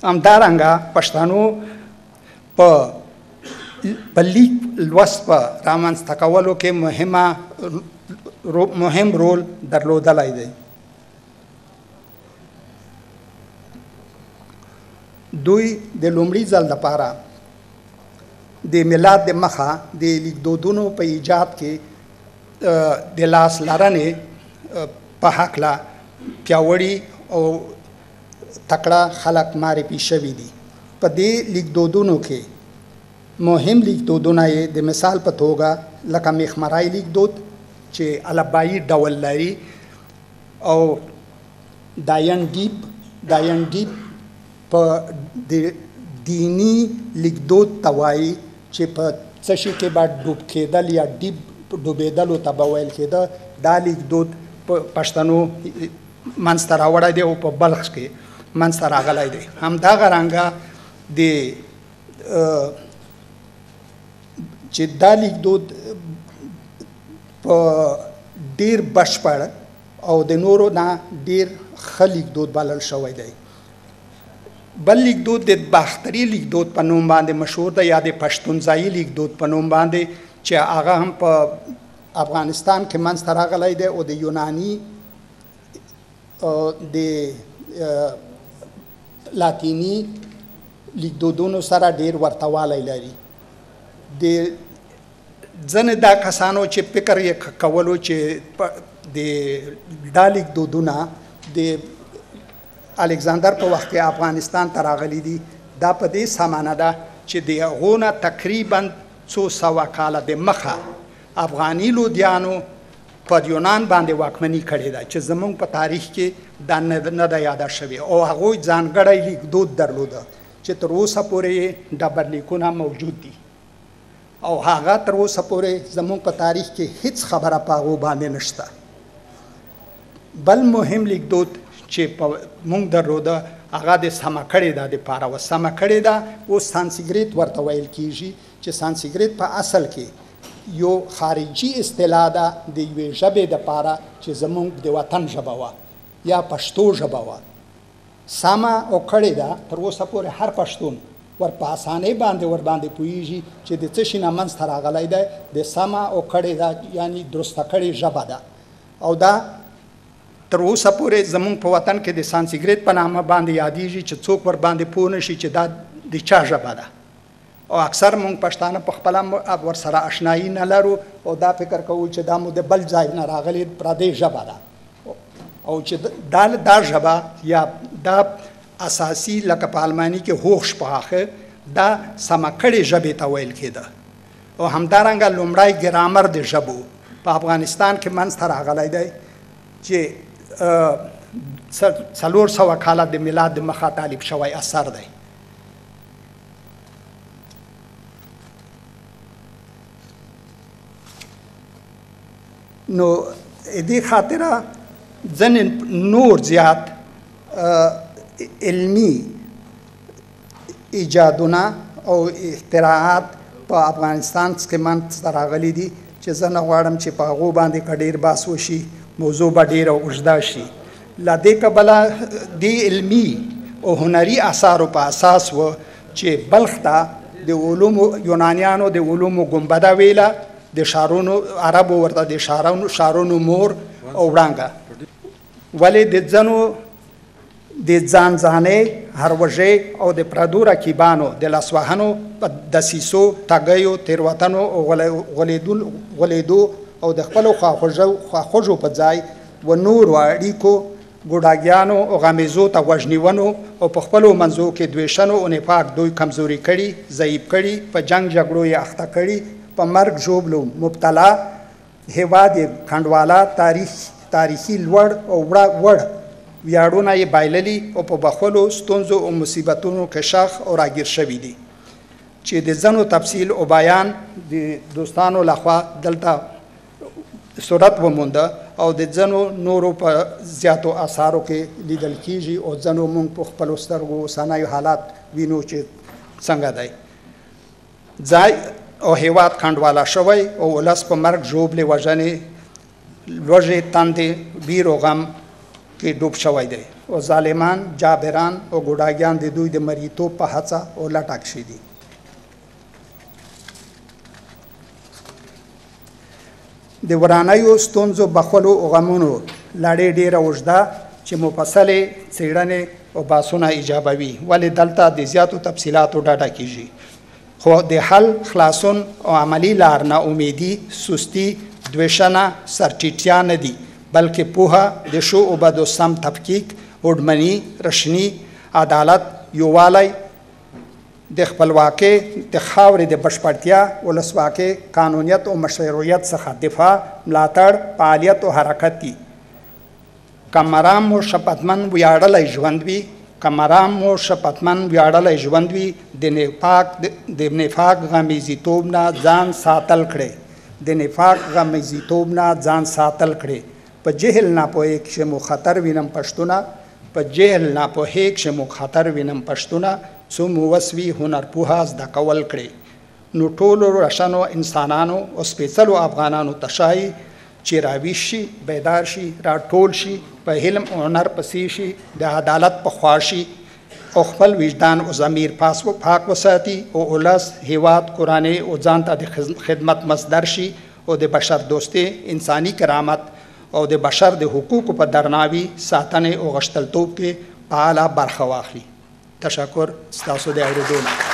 همدارنګه پښتنو په لیک لوست په رامنځته کولو کې مهم رول درلودلی دی. دوی د لومړي ځل لپاره د ملت د مخه د لیکدودونو په ایجاد کې د لاس لرنې په هکله پیاوړي او تکړه خلک معرفي شوي دي. په دې لیکدودونو کې مهم لیکدودونه یې د مثال په توګه لکه میخمرای لیکدود چې البایي ډول لري او داین ډیپ په دینی لیکدود ته وایي چې په څه شي کې به ډوب کېدل یا ډوبېدلو ته به ویل کېده. دا لیکدود په پښتنو منځته راوړی دی او په بلخ کې منځته راغلی دی. همدغه رنګه د چې دا لیکدود په ډیر بشپړ او د نورو نه ډیر ښه لیکدود بلل شوی دی. بل لیکدود د باختري لیکدود په نوم باندې مشهور دی یا د پښتونځایي لیکدود په نوم باندې چې هغه هم په افغانستان کې منځته راغلی دی او د یوناني د لاتینی لیکدودونو سره ډیر ورته والی لري. د ځنې دا کسانو چې فکر یې کولو چې د دا لیکدودونه د الکساندر په وخت کې افغانستان ته راغلي دي، دا په دې سمانه ده چې د هغو نه تقریبا 200 کاله د مخه افغاني لودیانو پر یونان باندې واکمني کړې ده چې زموږ په تاریخ کې دا نه ده یاده شوې او هغوی ځانګړی لیکدود درلوده چې تر اوسه پورې ډبرلیکونه موجود دي او هغه تر اوسه پورې زموږ په تاریخ کې هیڅ خبره په هغو باندې نشته. بل مهم لیکدود چې موږ درلوده هغه د سمکړې ده د پاره و سمکړې ده او سانسکریت ورته ویل کیږي چې سانسکریت په اصل کې یو خارجي اصطلاح ده د یوې ژبې دپاره چې زموږ د وطن ژبه وه یا پښتو ژبه وه. سمه او کړې ده تر اوسه پورې هر پښتون ور په اسانۍ باندې ور باندې پوهیږي چې د څه شي نه منځته راغلی دی. د سمه او کړې ده یعنی درسته کړې ژبه ده او دا تر اوسه پورې زموږ په وطن کې د سانسکریت په نامه باندې یادیږي چې څوک ور باندې پوه نشي چې دا د چا ژبه ده او اکثر موږ پښتانه په خپله ورسره اشنایي نه لرو او دا فکر کوو چې دا مو د بل ځای نه راغلې پردۍ ژبه ده او چې دا ژبه یا دا اساسي لکه په الماني کې هوښسprache دا سمکړې ژبې ته ویل کېده او همدارنګه لومړی ګرامر د ژبو په افغانستان کې منځته راغلی دی چې 400 کاله د میلاد د مخه تالیف شوی اثر دی. نو دې خاطره ځنې نور زیات علمی ایجادونه او اختراعات په افغانستان کې منځته راغلي دي چې زه نه غواړم چې په هغو باندې که ډېر بحث وشي موضوع به ډېره اوږده شي. له دې کبله دې علمي او هنري اثارو په اساس و چې بلخ ته د علومو یونانیانو د علومو ګنبده ویله د ښارونو عربو ورته د ښارونو مور او وړانګه ولې د ځنو د ځانځانۍ هروژې او د پردو رقیبانو د لاسوهنو په دسیسو ټګیو تېروتنو او غولېدو او د خپلو خواخوږو په ځای و نورو اړیکو ګوډاګیانو او غمیزو ته غوږ نیونو او په خپلو منځو کې دویشنو او نفاق دوی کمزوري کړي ضعیف کړي په جنګ جګړو یې اخته کړي په مرګ ژوبلو مبتلا هېواد یې کنډواله تاریخي لوړ او وړ ویاړونه یې بایللي او په بخولو ستونزو او مصیبتونو کې شاخ او راګیر شوي دي چې د ځنو تفصیل او بیان د دوستانو لخوا دلته صورت ومونده او د ځنو نورو په زیاتو اثارو کې لیدل کیږي او ځنو موږ په خپلو سترګو اوسنیو حالات وینو چې څنګه دی. ځای او هیواد کنډواله شوی او ولس په مرګ ژوبلې وژنې لوږې تندې ویر او غم کې ډوب شوی دی او ظالمان جابران او ګوډاګیان د دوی د مریتوب په هڅه او لټک شي دي. د ورانیو ستونزو بخولو او غمونو لړۍ ډېره اوږده چې مفصلې څېړنې او بحثونه ایجابوي، ولې دلته د زیاتو تفصیلاتو ډاډه کیږي. خو د حل خلاصون او عملی لار نه امیدي، سستی، دویشنه، سرټیټیا نه دي، بلکې پوهه، د ښو او بدو سم تفکیک، هوډمني، رشني، عدالت، یووالی، د خپلواکۍ د خاورې د بشپړتیا، ولسواکۍ، قانونیت او مشروعیت څخه دفاع، ملاتړ، فعالیت او حرکت دي. که مرام مو شپتمن ویاړلی ژوند وي، که مرام مو شپتمن ویاړلی ژوند وي، د نفاق غمیزیتوب نه ځان ساتل کړئ، د نفاق غمیزیتوب نه ځان ساتل کړئ. په جهل ناپوهۍ کښې مو خطر وینم پښتونه، په جهل ناپوهۍ کښې مو خطر وینم پښتونه، څو مو وس وي هنرپوهه زده کول کړئ. نو ټولو رشنو انسانانو او سپېڅلو افغانانو ته ښایي چې راویښ شي، بیدار شي، راټول شي، په علم او هنر پسې شي، د عدالت په خوا شي او خپل وجدان او ضمیر پاک وساتي او ولس، هیواد، کورنۍ او ځان ته د خدمت مصدر شي او د بشر دوستۍ، انساني کرامت او د بشر د حقوقو په درناوي، ساتنې او غښتلتوب کې فعاله برخه واخلي. تشکر ستاسو د اورېدو نه.